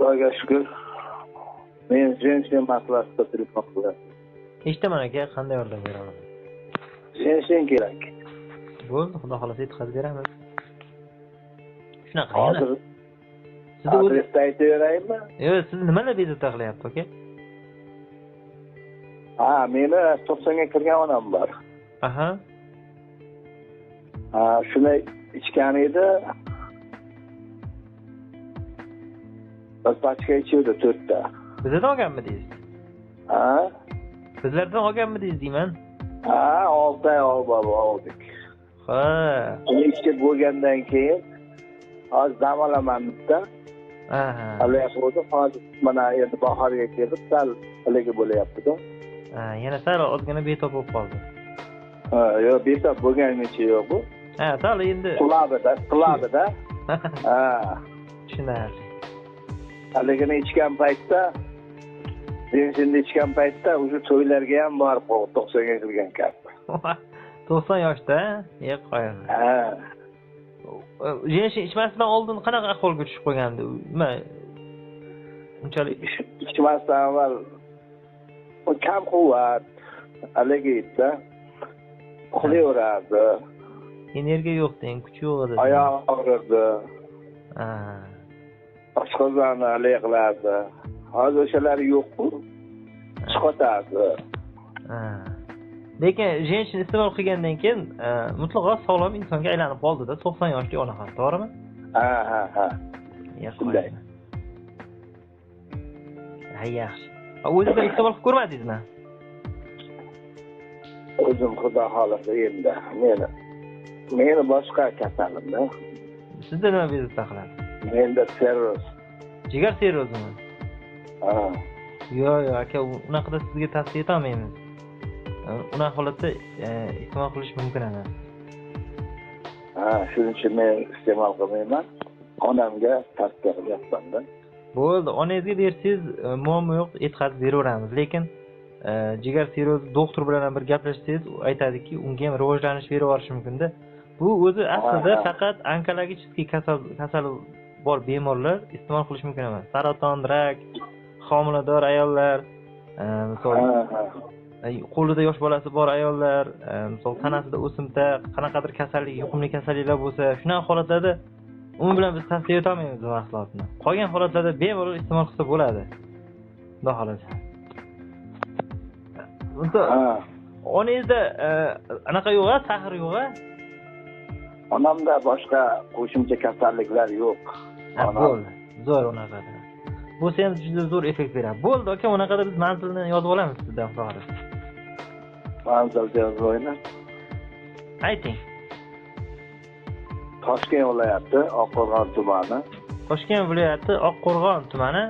Xudoga shukr. Men jensen masalasida telefon qilyapman. Eshitaman aka, qanday yordam bera olaman? Jensen kerak. Bo'ldi, xudo xolasa yetkazib beramiz. Shunaqa Hozir yana. Sizni o'zi adresni aytaveraymi? yo'q, sizni nimalar bezovta qilyapti aka? Ha, meni 90 ga kirgan onam bor. Aha. Ha, shuni ichgan edi. Bir pachka ichuvdi 4 ta. Bizdan olganmidingiz? Ha? Bizlardan olganmidingiz deyman. Ha, 6 oy oldik. Ha. Uni ichib bo'lgandan keyin hozir dam olaman bitta. Aha. Alay qo'ydi, hozir mana endi bahorga kelib sal haligi bo'layapti-da. Ha, yana sal ozgina betob bo'lib qoldi. Ha, yo'q, betob bo'lganicha yo'q bu. Ha, sal endi qiladi-da. Ha. Tushunarli. Haligini ichgan paytda, benzinni ichgan paytda o'sha to'ylarga ham borib 90 ga kirgan katta. 90 yoshda, qo'yaman. Ha. Jensin ichmasidan oldin qanaqa ahvolga tushib qo'ygandi? Nima? Unchalik ichmasdan avval kam quvvat, haligi edi. Uxlayverardi. energiya yo'q deng, kuch yo'q edi. Oyoq og'rirdi. Ha. Oshqozonni haligi qilardi. Hozir o'shalari yo'q-ku. Chiqotardi. Ha. Lekin jensin iste'mol qilgandan keyin mutlaqo sog'lom insonga aylanib qoldi-da, 90 yoshli onaxon, to'g'rimi? Ha. Shunday. Ha, yaxshi. O'zingizdan iste'mol qilib ko'rmadingizmi? O'zim xudo xolasa endi meni boshqa kasalimda. Sizda nima bezovta qiladi? Menda sirroz. Jigar sirrozimi? Ha. Yo'q, aka, unaqada sizga tavsiya eta olmaymiz. Unaqa holatda iste'mol qilish mumkin emas. Ha, shuning uchun men iste'mol qilmayman. Onamga tavsiya qilyapman-da. Bo'ldi, onangizga bersangiz muammo yo'q, yetkazib beraveramiz. Lekin jigar sirrozi doktor bilan bir gaplashsangiz, u aytadiki, unga ham rivojlanish berib yuborish mumkin-da. Bu o'zi aslida faqat onkologik kasali bor bemorlar iste'mol qilish mumkin emas. Saraton, rak, homilador ayollar, misol qo'lida yosh bolasi bor ayollar, misol tanasida o'simta, qanaqadir kasallik, yuqumli kasalliklar bo'lsa, shunaqa holatlarda u bilan biz tavsiya eta olmaymiz bu mahsulotni. Qolgan holatlarda bemalol iste'mol qilsa bo'ladi. Xudo xolasa. Unda onangizda anaqa yo'q-a, sahr yo'q-a? Onamda boshqa qo'shimcha kasalliklar yo'q. Bo'ldi. Zo'r unaqada. Bu ham juda zo'r effekt beradi. Bo'ldi aka, unaqada biz manzilni yozib olamiz sizdan, xudo xolasa. Manzilni yozib olaymi? Ayting. Toshkent viloyati, Oqqo'rg'on tumani. Toshkent viloyati, Oqqo'rg'on tumani.